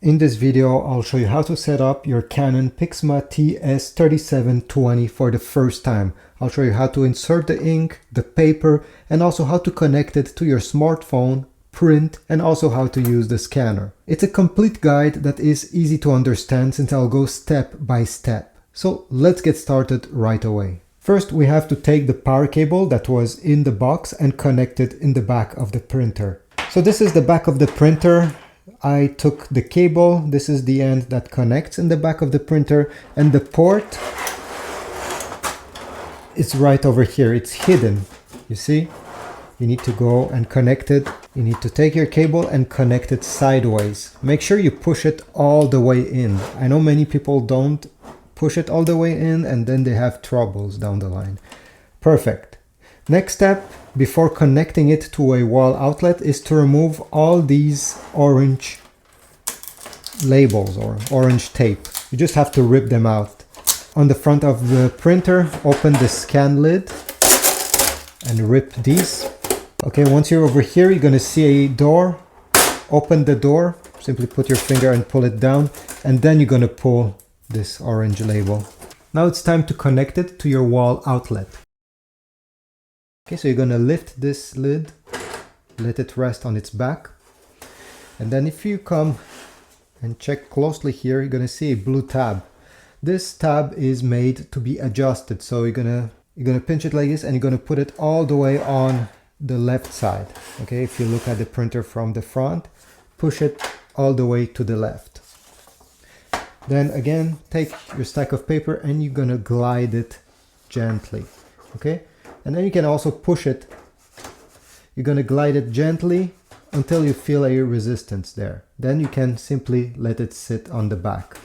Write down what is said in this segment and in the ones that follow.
In this video, I'll show you how to set up your Canon Pixma TR3720 for the first time. I'll show you how to insert the ink, the paper, and also how to connect it to your smartphone, print, and also how to use the scanner. It's a complete guide that is easy to understand since I'll go step by step. So let's get started right away. First, we have to take the power cable that was in the box and connect it in the back of the printer. So this is the back of the printer. I took the cable, this is the end that connects in the back of the printer, and the port is right over here. It's hidden, you see? You need to go and connect it. You need to take your cable and connect it sideways. Make sure you push it all the way in. I know many people don't push it all the way in and then they have troubles down the line. Perfect. Next step, before connecting it to a wall outlet, is to remove all these orange labels or orange tape. You just have to rip them out. On the front of the printer, open the scan lid and rip these. Okay, once you're over here, you're gonna see a door. Open the door, simply put your finger and pull it down, and then you're gonna pull this orange label. Now it's time to connect it to your wall outlet. Okay, so you're gonna lift this lid, let it rest on its back. And then if you come and check closely here, you're gonna see a blue tab. This tab is made to be adjusted. So you're gonna pinch it like this and you're gonna put it all the way on the left side. Okay, if you look at the printer from the front, push it all the way to the left. Then again, take your stack of paper and you're gonna glide it gently, okay? And then you can also push it. You're gonna glide it gently until you feel a resistance there. Then you can simply let it sit on the back.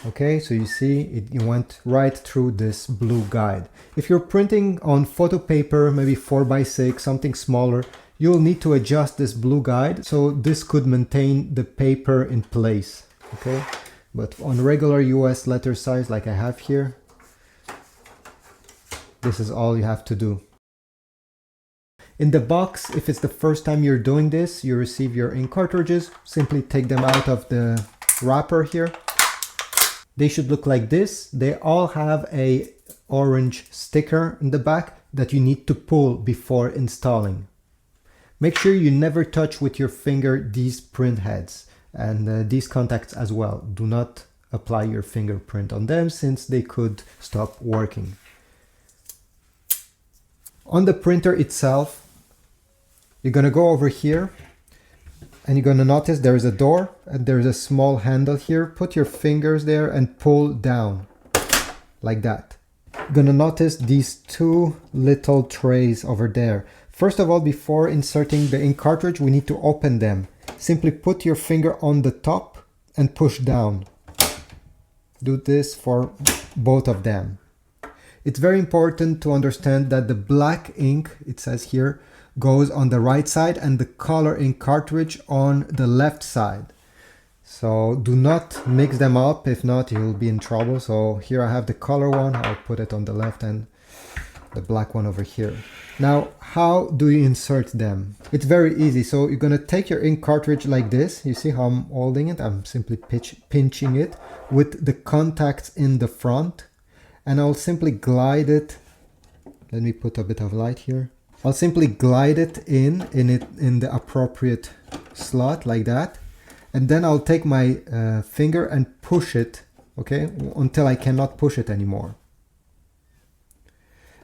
Okay, so you see it went right through this blue guide. If you're printing on photo paper, maybe 4x6, something smaller, you'll need to adjust this blue guide so this could maintain the paper in place, okay? But on regular US letter size like I have here, this is all you have to do. In the box, if it's the first time you're doing this, you receive your ink cartridges. Simply take them out of the wrapper here. They should look like this. They all have a orange sticker in the back that you need to pull before installing. Make sure you never touch with your finger these print heads and these contacts as well. Do not apply your fingerprint on them since they could stop working. On the printer itself, you're gonna go over here and you're gonna notice there's a door and there's a small handle here. Put your fingers there and pull down like that. You're gonna notice these two little trays over there. First of all, before inserting the ink cartridge, we need to open them. Simply put your finger on the top and push down. Do this for both of them. It's very important to understand that the black ink, it says here, goes on the right side and the color ink cartridge on the left side. So do not mix them up, if not you'll be in trouble. So here I have the color one, I'll put it on the left and the black one over here. Now, how do you insert them? It's very easy. So you're gonna take your ink cartridge like this. You see how I'm holding it? I'm simply pinching it with the contacts in the front. And I'll simply glide it. Let me put a bit of light here. I'll simply glide it in the appropriate slot like that. And then I'll take my finger and push it, okay, until I cannot push it anymore.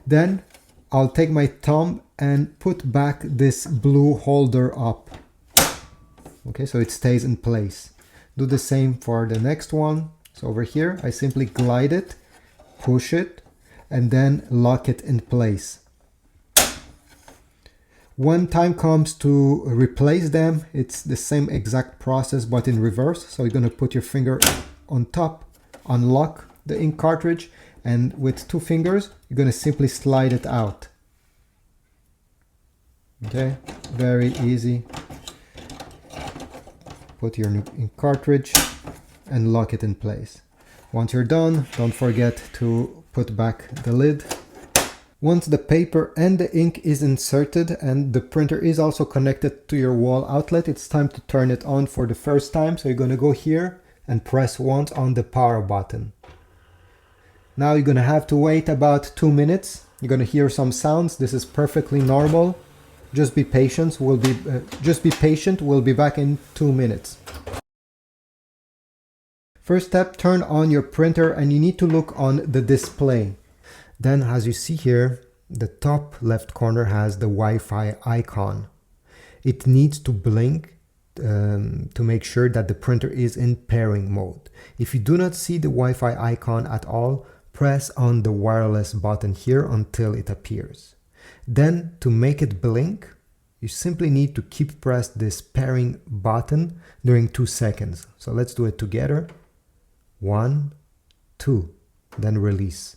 Then I'll take my thumb and put back this blue holder up. Okay, so it stays in place. Do the same for the next one. So over here, I simply glide it, push it, and then lock it in place. When time comes to replace them, it's the same exact process but in reverse. So you're gonna put your finger on top, unlock the ink cartridge, and with two fingers, you're gonna simply slide it out. Okay, very easy. Put your new ink cartridge and lock it in place. Once you're done, don't forget to put back the lid Once the paper and the ink is inserted and the printer is also connected to your wall outlet, it's time to turn it on for the first time. So you're going to go here and press once on the power button. Now you're going to have to wait about 2 minutes. You're going to hear some sounds. This is perfectly normal. Just be patient. We'll be back in 2 minutes. First step, turn on your printer and you need to look on the display. Then as you see here, the top left corner has the Wi-Fi icon. It needs to blink to make sure that the printer is in pairing mode. If you do not see the Wi-Fi icon at all, press on the wireless button here until it appears. Then to make it blink, you simply need to keep press this pairing button during 2 seconds. So let's do it together. 1, 2, then release.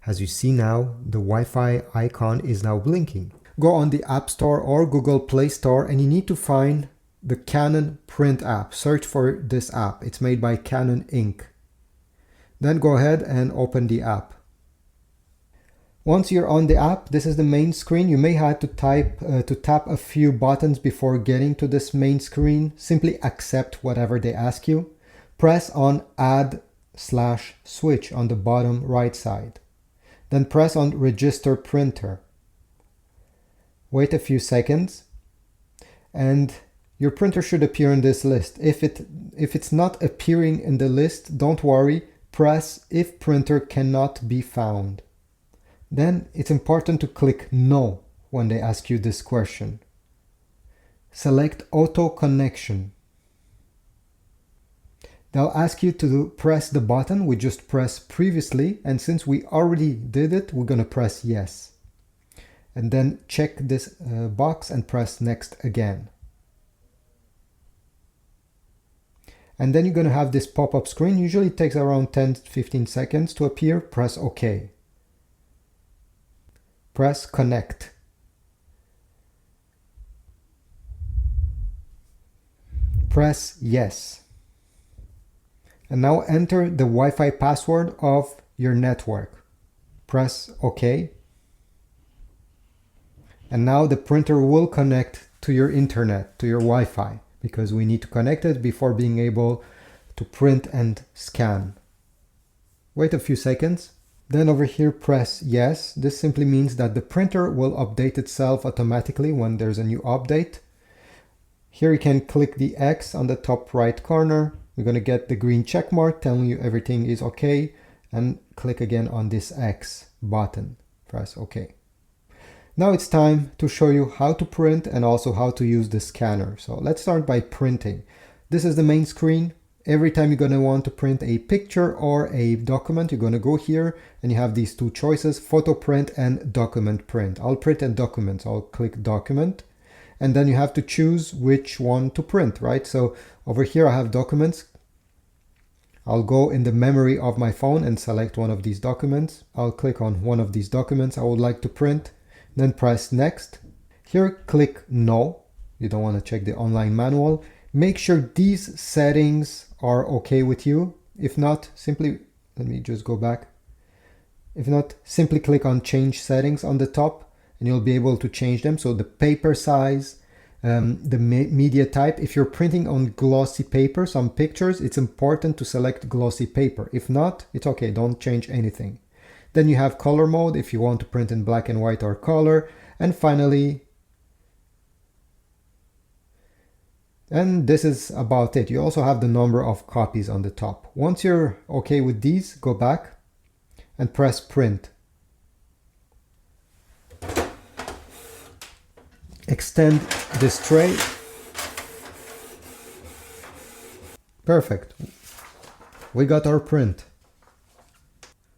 As you see now, the Wi-Fi icon is now blinking. Go on the App Store or Google Play Store and you need to find the Canon Print app. Search for this app. It's made by Canon Ink. Then go ahead and open the app. Once you're on the app, this is the main screen. You may have to tap a few buttons before getting to this main screen. Simply accept whatever they ask you. Press on Add/Switch on the bottom right side. Then press on Register Printer. Wait a few seconds and your printer should appear in this list. If it's not appearing in the list, don't worry. Press If Printer Cannot Be Found. Then it's important to click No when they ask you this question. Select Auto Connection. They'll ask you to press the button we just pressed previously, and since we already did it, we're going to press yes. And then check this box and press Next again. And then you're going to have this pop-up screen. Usually it takes around 10-15 seconds to appear. Press OK. Press Connect. Press Yes. And now enter the Wi-Fi password of your network. Press OK. And now the printer will connect to your internet, to your Wi-Fi, because we need to connect it before being able to print and scan. Wait a few seconds. Then over here press Yes. This simply means that the printer will update itself automatically when there's a new update. Here you can click the X on the top right corner. You're going to get the green check mark telling you everything is okay, and click again on this X button. Press OK. Now it's time to show you how to print and also how to use the scanner. So let's start by printing. This is the main screen. Every time you're going to want to print a picture or a document, you're going to go here and you have these two choices, photo print and document print. I'll print a document, so I'll click document. And then you have to choose which one to print, right? So over here I have documents. I'll go in the memory of my phone and select one of these documents. I'll click on one of these documents I would like to print, then press Next. Here click No. You don't want to check the online manual. Make sure these settings are okay with you. If not, simply, let me just go back. If not, simply click on Change Settings on the top and you'll be able to change them. So the paper size, the media type. If you're printing on glossy paper, some pictures, it's important to select glossy paper. If not, it's okay, don't change anything. Then you have color mode if you want to print in black and white or color. And finally, and this is about it. You also have the number of copies on the top. Once you're okay with these, go back and press Print. Extend this tray. Perfect. We got our print.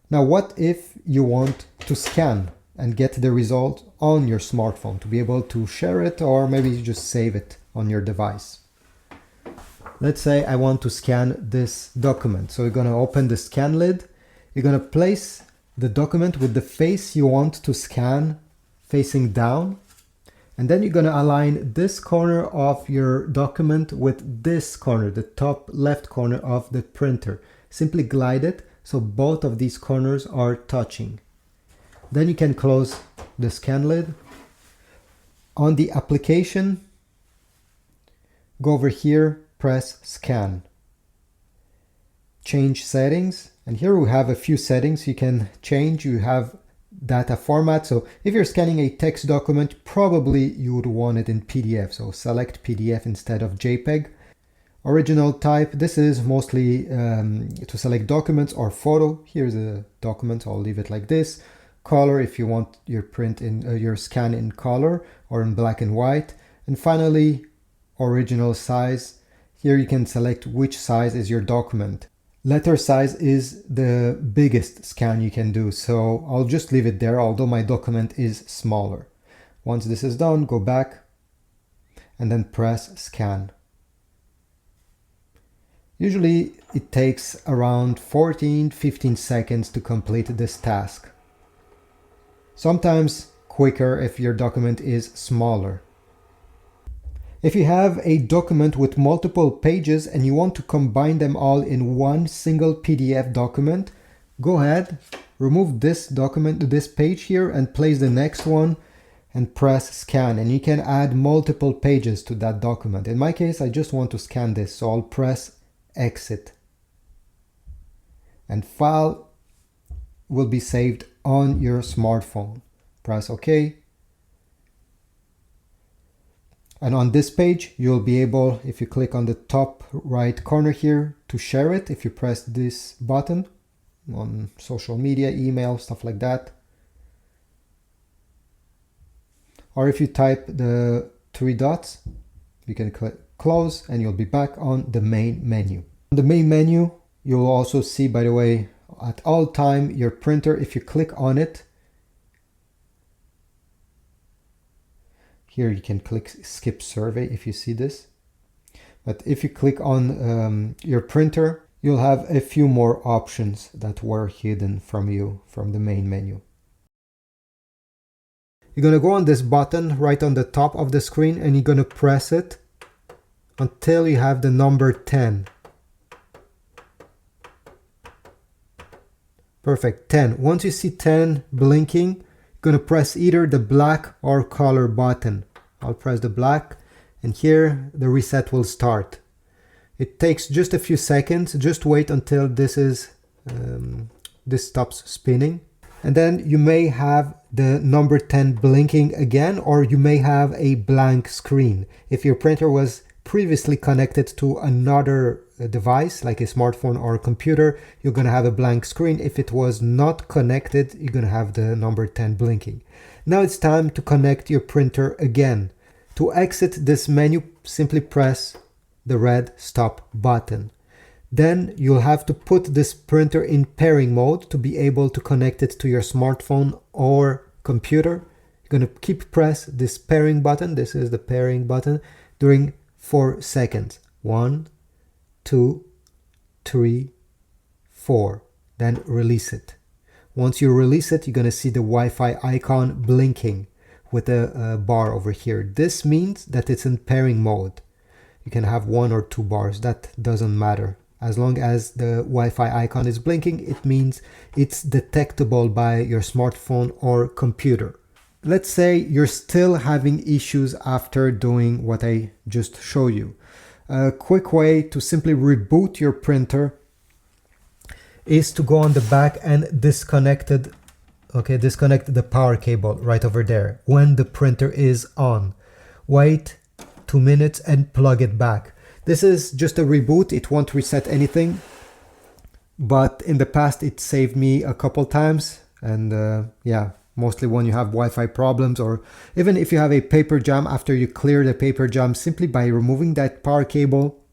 Now, what if you want to scan and get the result on your smartphone to be able to share it, or maybe just save it on your device? Let's say I want to scan this document. So you're going to open the scan lid. You're going to place the document with the face you want to scan facing down. And then you're going to align this corner of your document with this corner, the top left corner of the printer. Simply glide it so both of these corners are touching. Then you can close the scan lid. On the application, go over here, press scan. Change settings, and here we have a few settings you can change. You have data format, so if you're scanning a text document, probably you would want it in PDF, so select PDF instead of JPEG. Original type, this is mostly to select documents or photo. Here's a document, I'll leave it like this. Color, if you want your print in your scan in color or in black and white. And finally, original size. Here you can select which size is your document. Letter size is the biggest scan you can do, so I'll just leave it there, although my document is smaller. Once this is done, go back and then press scan. Usually it takes around 14-15 seconds to complete this task. Sometimes quicker if your document is smaller. If you have a document with multiple pages and you want to combine them all in one single PDF document, go ahead, remove this document, this page here, and place the next one and press scan, and you can add multiple pages to that document. In my case, I just want to scan this, so I'll press exit. And file will be saved on your smartphone. Press OK. And on this page, you'll be able, if you click on the top right corner here, to share it. If you press this button on social media, email, stuff like that. Or if you type the 3 dots, you can click close and you'll be back on the main menu. On the main menu, you'll also see, by the way, at all time, your printer, if you click on it, here you can click skip survey if you see this. But if you click on your printer, you'll have a few more options that were hidden from you from the main menu. You're going to go on this button right on the top of the screen and you're going to press it until you have the number 10. Perfect, 10. Once you see 10 blinking, going to press either the black or color button. I'll press the black and here the reset will start. It takes just a few seconds. Just wait until this stops spinning, and then you may have the number 10 blinking again, or you may have a blank screen. If your printer was previously connected to another device like a smartphone or a computer, you're going to have a blank screen. If it was not connected, you're going to have the number 10 blinking. Now it's time to connect your printer again. To exit this menu, simply press the red stop button. Then you'll have to put this printer in pairing mode to be able to connect it to your smartphone or computer. You're going to keep press this pairing button. This is the pairing button during 4 seconds. 1, 2, 3, 4. Then release it. Once you release it, you're going to see the Wi-Fi icon blinking with a bar over here. This means that it's in pairing mode. You can have 1 or 2 bars. That doesn't matter. As long as the Wi-Fi icon is blinking, it means it's detectable by your smartphone or computer. Let's say you're still having issues after doing what I just showed you. A quick way to simply reboot your printer is to go on the back and disconnect the power cable right over there when the printer is on. Wait 2 minutes and plug it back. This is just a reboot. It won't reset anything, but in the past it saved me a couple times, and yeah, mostly when you have Wi-Fi problems, or even if you have a paper jam. After you clear the paper jam, simply by removing that power cable,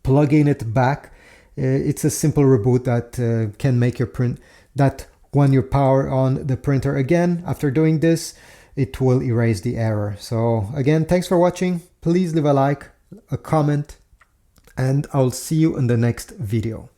plugging it back, it's a simple reboot that can make your print, that when you power on the printer again after doing this, it will erase the error. So again, thanks for watching. Please leave a like, a comment, and I'll see you in the next video.